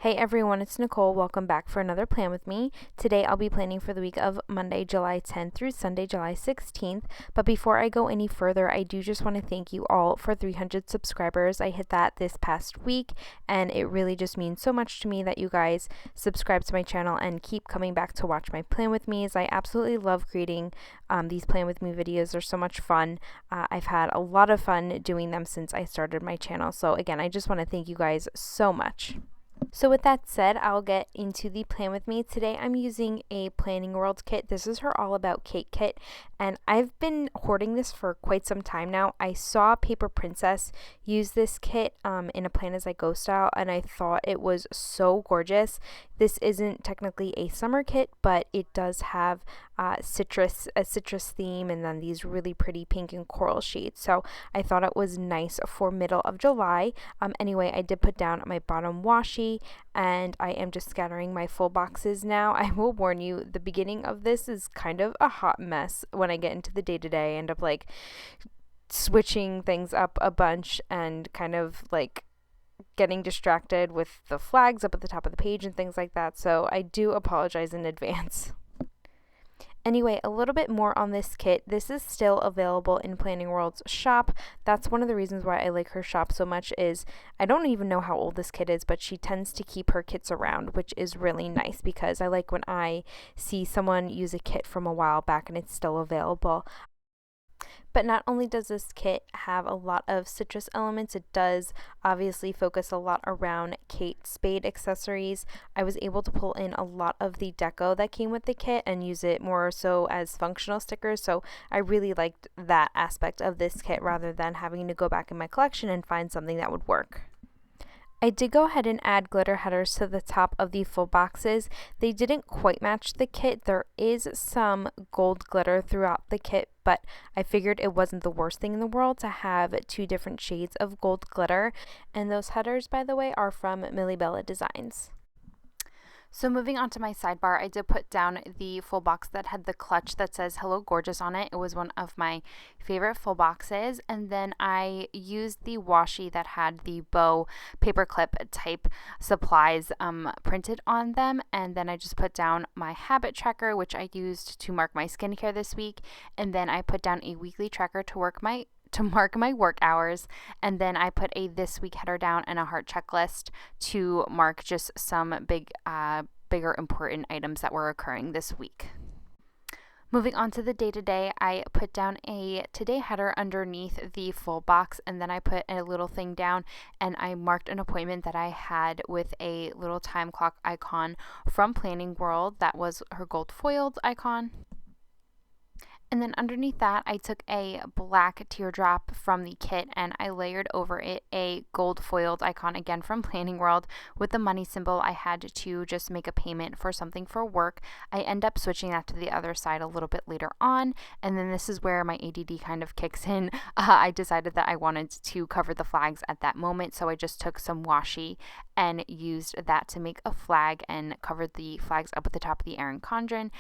Hey everyone, it's Nicole. Welcome back for another plan with me. Today I'll be planning for the week of Monday, July 10th through Sunday, July 16th. But before I go any further, I do just want to thank you all for 300 subscribers. I hit that this past week, and it really just means so much to me that you guys subscribe to my channel and keep coming back to watch my plan with me's. I absolutely love creating these plan with me videos. They're so much fun. I've had a lot of fun doing them since I started my channel. So again, I just want to thank you guys so much. So with that said, I'll get into the plan with me. Today I'm using a Planning World kit. This is her All About Cake kit, and I've been hoarding this for quite some time now. I saw Paper Princess use this kit in a Plan As I Go style, and I thought it was so gorgeous. This isn't technically a summer kit, but it does have a citrus theme, and then these really pretty pink and coral shades. So I thought it was nice for middle of July. Anyway, I did put down my bottom washi, and I am just scattering my full boxes now. I will warn you, the beginning of this is kind of a hot mess. When I get into the day-to-day, I end up like switching things up a bunch and kind of like getting distracted with the flags up at the top of the page and things like that, so I do apologize in advance. Anyway, a little bit more on this kit. This is still available in Planning World's shop. That's one of the reasons why I like her shop so much. Is I don't even know how old this kit is, but she tends to keep her kits around, which is really nice because I like when I see someone use a kit from a while back and it's still available. But not only does this kit have a lot of citrus elements, it does obviously focus a lot around Kate Spade accessories. I was able to pull in a lot of the deco that came with the kit and use it more so as functional stickers, so I really liked that aspect of this kit rather than having to go back in my collection and find something that would work. I did go ahead and add glitter headers to the top of the full boxes. They didn't quite match the kit. There is some gold glitter throughout the kit, but I figured it wasn't the worst thing in the world to have two different shades of gold glitter. And those headers, by the way, are from MyNewestAddiction. So moving on to my sidebar, I did put down the full box that had the clutch that says Hello Gorgeous on it. It was one of my favorite full boxes. And then I used the washi that had the bow paperclip type supplies printed on them. And then I just put down my habit tracker, which I used to mark my skincare this week. And then I put down a weekly tracker to mark my work hours, and then I put a this week header down and a heart checklist to mark just some bigger important items that were occurring this week. Moving on to the day-to-day, I put down a today header underneath the full box, and then I put a little thing down and I marked an appointment that I had with a little time clock icon from Planning World. That was her gold foiled icon. And then underneath that, I took a black teardrop from the kit and I layered over it a gold foiled icon, again from Planning World, with the money symbol. I had to just make a payment for something for work. I end up switching that to the other side a little bit later on, and then this is where my ADD kind of kicks in. I decided that I wanted to cover the flags at that moment, so I just took some washi and used that to make a flag and covered the flags up at the top of the Erin Condren.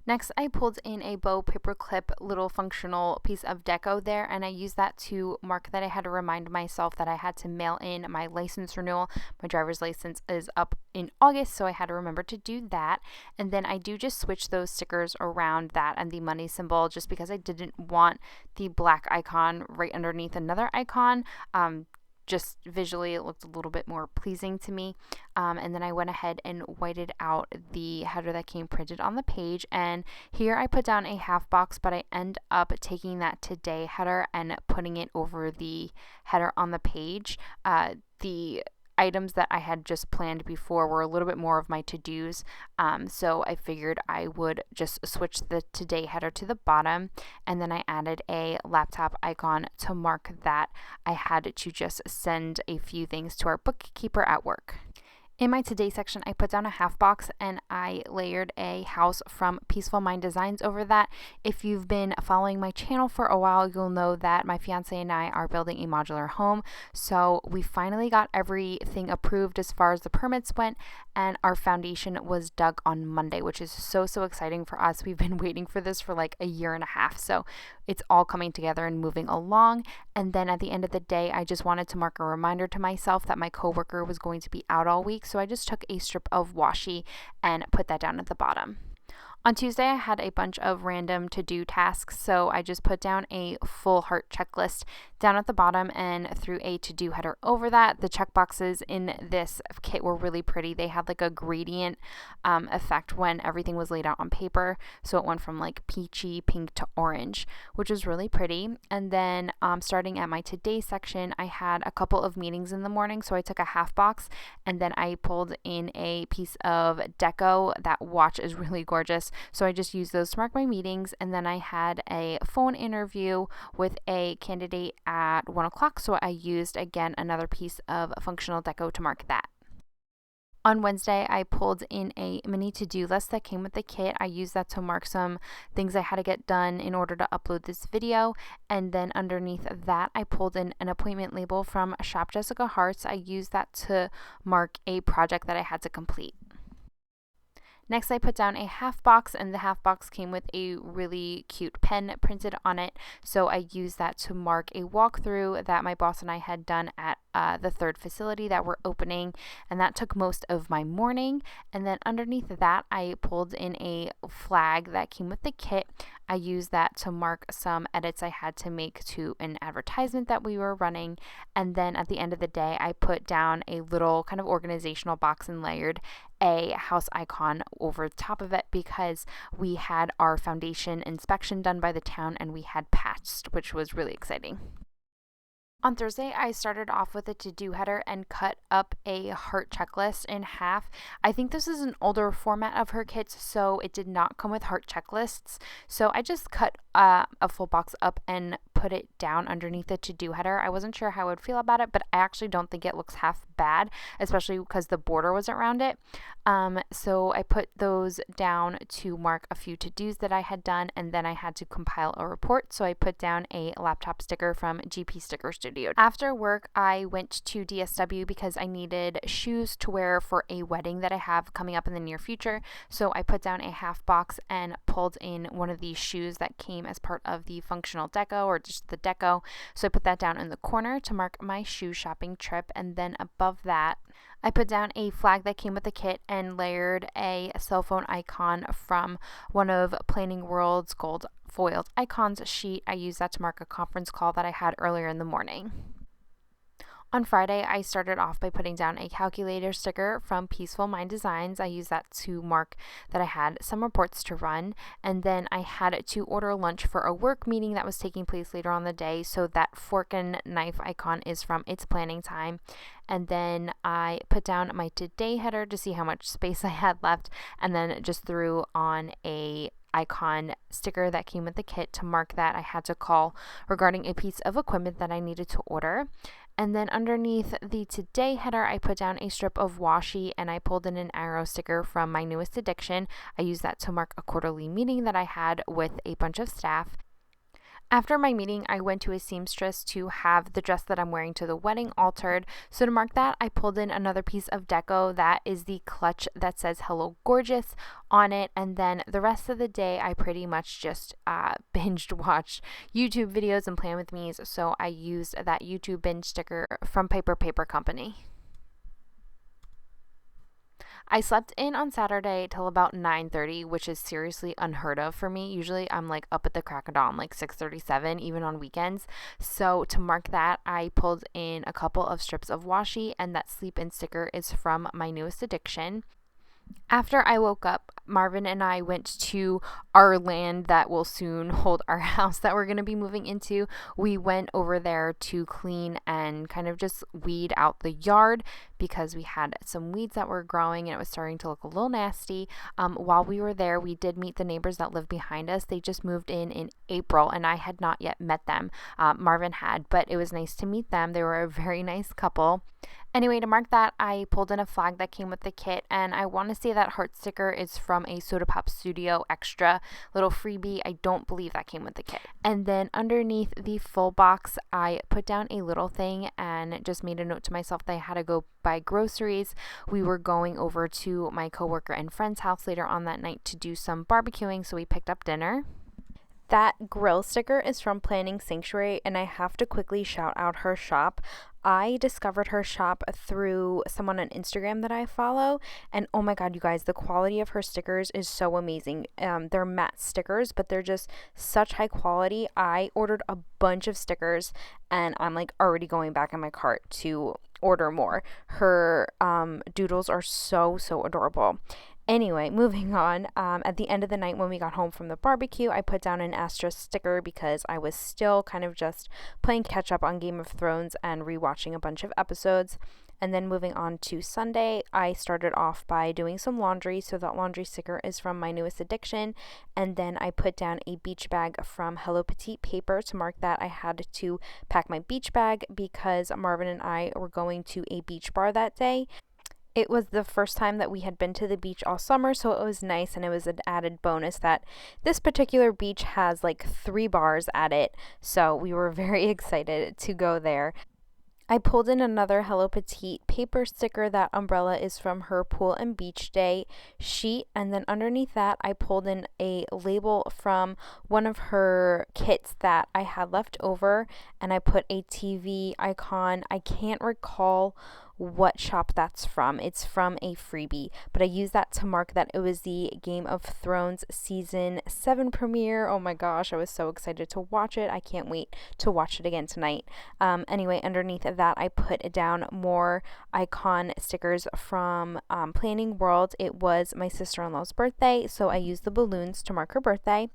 Next, I pulled in a bow paperclip little functional piece of deco there, and I used that to mark that I had to remind myself that I had to mail in my license renewal. My driver's license is up in August, so I had to remember to do that. And then I do just switch those stickers around that and the money symbol just because I didn't want the black icon right underneath another icon. Just visually it looked a little bit more pleasing to me, and then I went ahead and whited out the header that came printed on the page, and here I put down a half box, but I end up taking that today header and putting it over the header on the page. The items that I had just planned before were a little bit more of my to-dos, so I figured I would just switch the today header to the bottom, and then I added a laptop icon to mark that I had to just send a few things to our bookkeeper at work. In my today section, I put down a half box and I layered a house from PeacefulMindDesigns over that. If you've been following my channel for a while, you'll know that my fiance and I are building a modular home. So we finally got everything approved as far as the permits went, and our foundation was dug on Monday, which is so exciting for us. We've been waiting for this for like a year and a half. So it's all coming together and moving along. And then at the end of the day, I just wanted to mark a reminder to myself that my coworker was going to be out all week. so I just took a strip of washi and put that down at the bottom. On Tuesday, I had a bunch of random to-do tasks, so I just put down a full heart checklist down at the bottom and threw a to-do header over that. The checkboxes in this kit were really pretty. They had like a gradient effect when everything was laid out on paper, so it went from like peachy pink to orange, which was really pretty. And then starting at my today section, I had a couple of meetings in the morning, so I took a half box and then I pulled in a piece of deco. That watch is really gorgeous. So I just used those to mark my meetings, and then I had a phone interview with a candidate at 1 o'clock, so I used again another piece of functional deco to mark that. On Wednesday, I pulled in a mini to-do list that came with the kit. I used that to mark some things I had to get done in order to upload this video. And then underneath that, I pulled in an appointment label from ShopJessicaHearts. I used that to mark a project that I had to complete. Next, I put down a half box, and the half box came with a really cute pen printed on it. So I used that to mark a walkthrough that my boss and I had done at the third facility that we're opening, and that took most of my morning. And then underneath that, I pulled in a flag that came with the kit. I used that to mark some edits I had to make to an advertisement that we were running. And then at the end of the day, I put down a little kind of organizational box and layered a house icon over the top of it because we had our foundation inspection done by the town and we had patched, which was really exciting. On Thursday, I started off with a to-do header and cut up a heart checklist in half. I think this is an older format of her kits, so it did not come with heart checklists. So I just cut a full box up and put it down underneath the to-do header. I wasn't sure how I would feel about it, but I actually don't think it looks half bad, especially because the border was around it. So I put those down to mark a few to-dos that I had done, and then I had to compile a report. So I put down a laptop sticker from GP Sticker Studio. After work, I went to DSW because I needed shoes to wear for a wedding that I have coming up in the near future. So I put down a half box and pulled in one of these shoes that came as part of the functional deco, or just the deco. So I put that down in the corner to mark my shoe shopping trip. And then above that, I put down a flag that came with the kit and layered a cell phone icon from one of Planning World's gold foiled icons sheet. I used that to mark a conference call that I had earlier in the morning. On Friday, I started off by putting down a calculator sticker from PeacefulMindDesigns. I used that to mark that I had some reports to run, and then I had to order lunch for a work meeting that was taking place later on the day. So that fork and knife icon is from ItsPlanningTime. And then I put down my today header to see how much space I had left, and then just threw on a icon sticker that came with the kit to mark that I had to call regarding a piece of equipment that I needed to order. And then underneath the today header, I put down a strip of washi and I pulled in an arrow sticker from MyNewestAddiction. I used that to mark a quarterly meeting that I had with a bunch of staff. After my meeting, I went to a seamstress to have the dress that I'm wearing to the wedding altered. So to mark that, I pulled in another piece of deco that is the clutch that says "Hello Gorgeous" on it. And then the rest of the day, I pretty much just binged watched YouTube videos and Plan With Me's. So I used that YouTube binge sticker from PiperPaper Company. I slept in on Saturday till about 9:30, which is seriously unheard of for me. Usually I'm like up at the crack of dawn, like 6:37, even on weekends. So to mark that, I pulled in a couple of strips of washi, and that sleep in sticker is from MyNewestAddiction. After I woke up, Marvin and I went to our land that will soon hold our house that we're going to be moving into. We went over there to clean and kind of just weed out the yard because we had some weeds that were growing and it was starting to look a little nasty. While we were there, we did meet the neighbors that live behind us. They just moved in April, and I had not yet met them. Marvin had, but it was nice to meet them. They were a very nice couple. Anyway, to mark that, I pulled in a flag that came with the kit, and I want to say that heart sticker is from a Soda Pop Studio extra little freebie. I don't believe that came with the kit. And then underneath the full box, I put down a little thing and just made a note to myself that I had to go buy groceries. We were going over to my coworker and friend's house later on that night to do some barbecuing, so we picked up dinner. That grill sticker is from PlanningSanctuary, and I have to quickly shout out her shop. I discovered her shop through someone on Instagram that I follow, and oh my god, you guys, the quality of her stickers is so amazing. They're matte stickers, but they're just such high quality. I ordered a bunch of stickers, and I'm like already going back in my cart to order more. Her doodles are so adorable. Anyway, moving on. At the end of the night when we got home from the barbecue, I put down an asterisk sticker because I was still kind of just playing catch up on Game of Thrones and rewatching a bunch of episodes. And then moving on to Sunday, I started off by doing some laundry. So that laundry sticker is from MyNewestAddiction. And then I put down a beach bag from HelloPetitePaper to mark that I had to pack my beach bag because Marvin and I were going to a beach bar that day. It was the first time that we had been to the beach all summer, so it was nice, and it was an added bonus that this particular beach has like 3 bars at it, so we were very excited to go there. I pulled in another Hello Petite paper sticker. That umbrella is from her pool and beach day sheet, and then underneath that I pulled in a label from one of her kits that I had left over, and I put a TV icon. I can't recall what shop that's from. It's from a freebie, but I used that to mark that it was the Game of Thrones season 7 premiere. Oh my gosh, I was so excited to watch it. I can't wait to watch it again tonight. Anyway, underneath that I put down more icon stickers from Planning World. It was my sister-in-law's birthday, so I used the balloons to mark her birthday.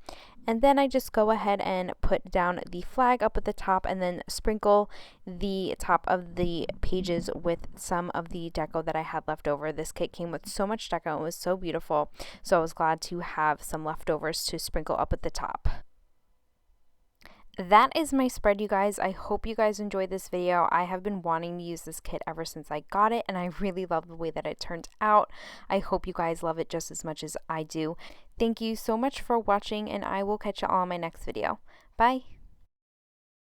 And then I just go ahead and put down the flag up at the top and then sprinkle the top of the pages with some of the deco that I had left over. This kit came with so much deco. It was so beautiful. So I was glad to have some leftovers to sprinkle up at the top. That is my spread, you guys. I hope you guys enjoyed this video. I have been wanting to use this kit ever since I got it, and I really love the way that it turned out. I hope you guys love it just as much as I do. Thank you so much for watching, and I will catch you all in my next video. Bye!